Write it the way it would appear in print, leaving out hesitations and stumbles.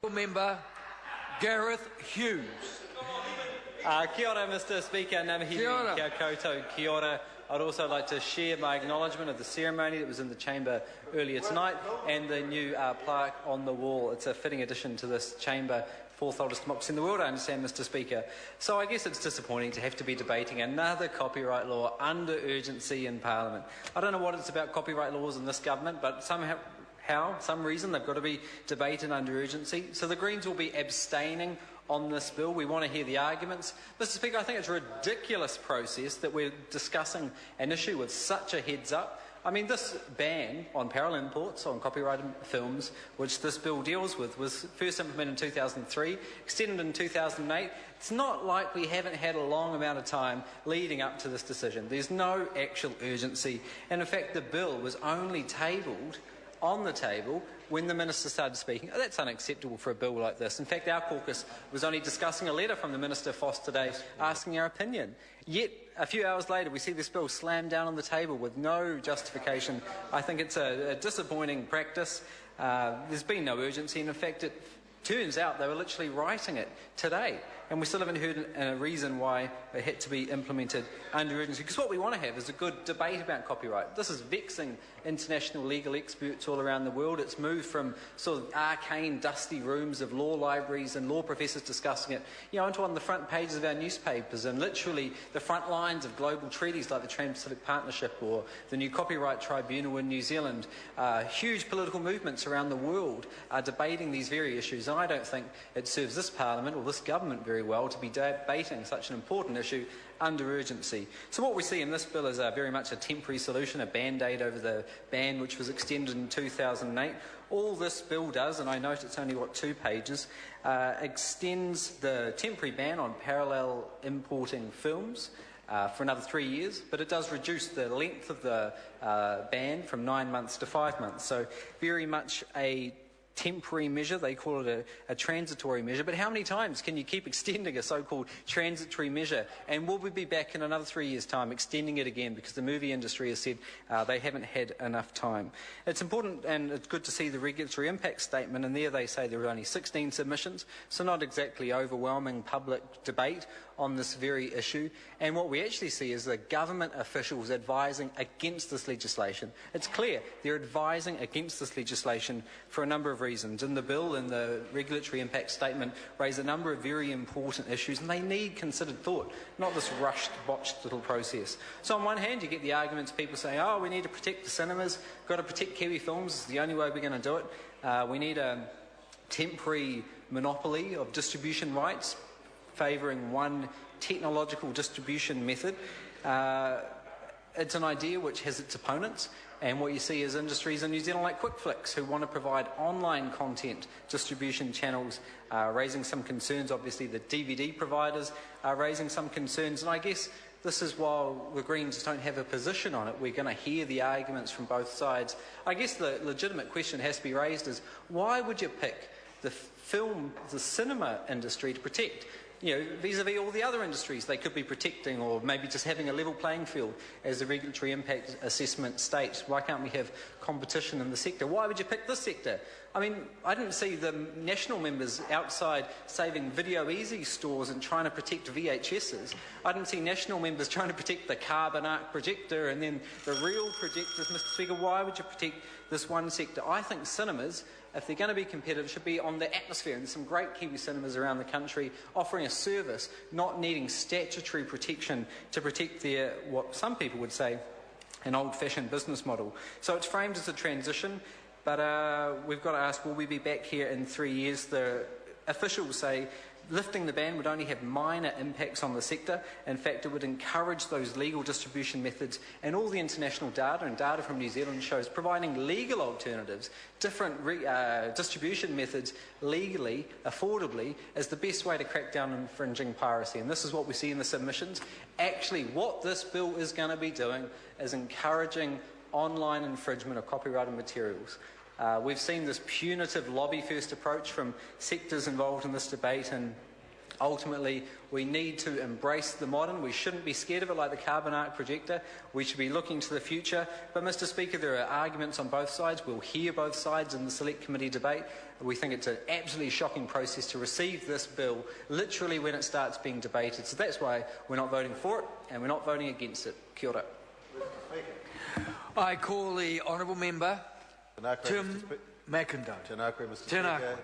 Member Gareth Hughes. Kia ora, Mr Speaker. Namahi kia koutou, kia ora. I'd also like to share my acknowledgement of the ceremony that was in the chamber earlier tonight and the new plaque on the wall. It's a fitting addition to this chamber. Fourth oldest democracy in the world, I understand, Mr Speaker. So I guess it's disappointing to have to be debating another copyright law under urgency in Parliament. I don't know what it's about copyright laws in this government, but some reason they've got to be debated under urgency. So the Greens will be abstaining on this bill. We want to hear the arguments. Mr Speaker, I think it's a ridiculous process that we're discussing an issue with such a heads up. I mean, this ban on parallel imports on copyrighted films, which this bill deals with, was first implemented in 2003, extended in 2008. It's not like we haven't had a long amount of time leading up to this decision. There's no actual urgency. And in fact, the bill was only tabled on the table when the Minister started speaking. That's unacceptable for a bill like this. In fact, our caucus was only discussing a letter from the Minister Foss today asking our opinion. Yet, a few hours later, we see this bill slammed down on the table with no justification. I think it's a disappointing practice. There's been no urgency, and in fact, it turns out they were literally writing it today. And we still haven't heard a reason why it had to be implemented under urgency. Because what we want to have is a good debate about copyright. This is vexing international legal experts all around the world. It's moved from sort of arcane, dusty rooms of law libraries and law professors discussing it, onto on the front pages of our newspapers and literally the front lines of global treaties like the Trans-Pacific Partnership or the new Copyright Tribunal in New Zealand. Huge political movements around the world are debating these very issues. And I don't think it serves this Parliament or this government very well to be debating such an important issue under urgency. So what we see in this bill is very much a temporary solution, a band-aid over the ban which was extended in 2008. All this bill does, and I note it's only, 2 pages, extends the temporary ban on parallel importing films for another 3 years, but it does reduce the length of the ban from 9 months to 5 months. So very much a temporary measure. They call it a transitory measure. But how many times can you keep extending a so-called transitory measure? And will we be back in another 3 years' time extending it again because the movie industry has said they haven't had enough time? It's important and it's good to see the regulatory impact statement, and there they say there are only 16 submissions, so not exactly overwhelming public debate on this very issue. And what we actually see is the government officials advising against this legislation. It's clear they're advising against this legislation for a number of reasons. In the bill and the regulatory impact statement raise a number of very important issues, and they need considered thought, not this rushed, botched little process. So on one hand, you get the arguments, people saying, we need to protect the cinemas, got to protect Kiwi films, it's the only way we're going to do it. We need a temporary monopoly of distribution rights, favouring one technological distribution method. It's an idea which has its opponents, and what you see is industries in New Zealand like QuickFlix who want to provide online content distribution channels, raising some concerns. Obviously the DVD providers are raising some concerns, and I guess this is while the Greens don't have a position on it, we're going to hear the arguments from both sides. I guess the legitimate question has to be raised is, why would you pick the cinema industry to protect? Vis-a-vis all the other industries they could be protecting, or maybe just having a level playing field, as the regulatory impact assessment states. Why can't we have competition in the sector? Why would you pick this sector? I mean, I didn't see the national members outside saving Video Easy stores and trying to protect VHSs. I didn't see national members trying to protect the carbon arc projector and then the real projectors. Mr Speaker, why would you protect this one sector? I think cinemas, if they're going to be competitive, should be on the atmosphere. And there's some great Kiwi cinemas around the country offering a service, not needing statutory protection to protect their, what some people would say, an old-fashioned business model. So it's framed as a transition, but we've got to ask, will we be back here in 3 years? The officials say lifting the ban would only have minor impacts on the sector. In fact, it would encourage those legal distribution methods, and all the international data and data from New Zealand shows providing legal alternatives, different distribution methods legally, affordably, is the best way to crack down on infringing piracy. And this is what we see in the submissions. Actually, what this bill is going to be doing is encouraging online infringement of copyrighted materials. We've seen this punitive lobby-first approach from sectors involved in this debate, and Ultimately, we need to embrace the modern. We shouldn't be scared of it like the carbon arc projector. We should be looking to the future. But, Mr Speaker, there are arguments on both sides. We'll hear both sides in the Select Committee debate. We think it's an absolutely shocking process to receive this bill literally when it starts being debated. So that's why we're not voting for it and we're not voting against it. Kia ora. I call the honourable member Tim McIntyre. Tēnā koe, Mr. Speaker.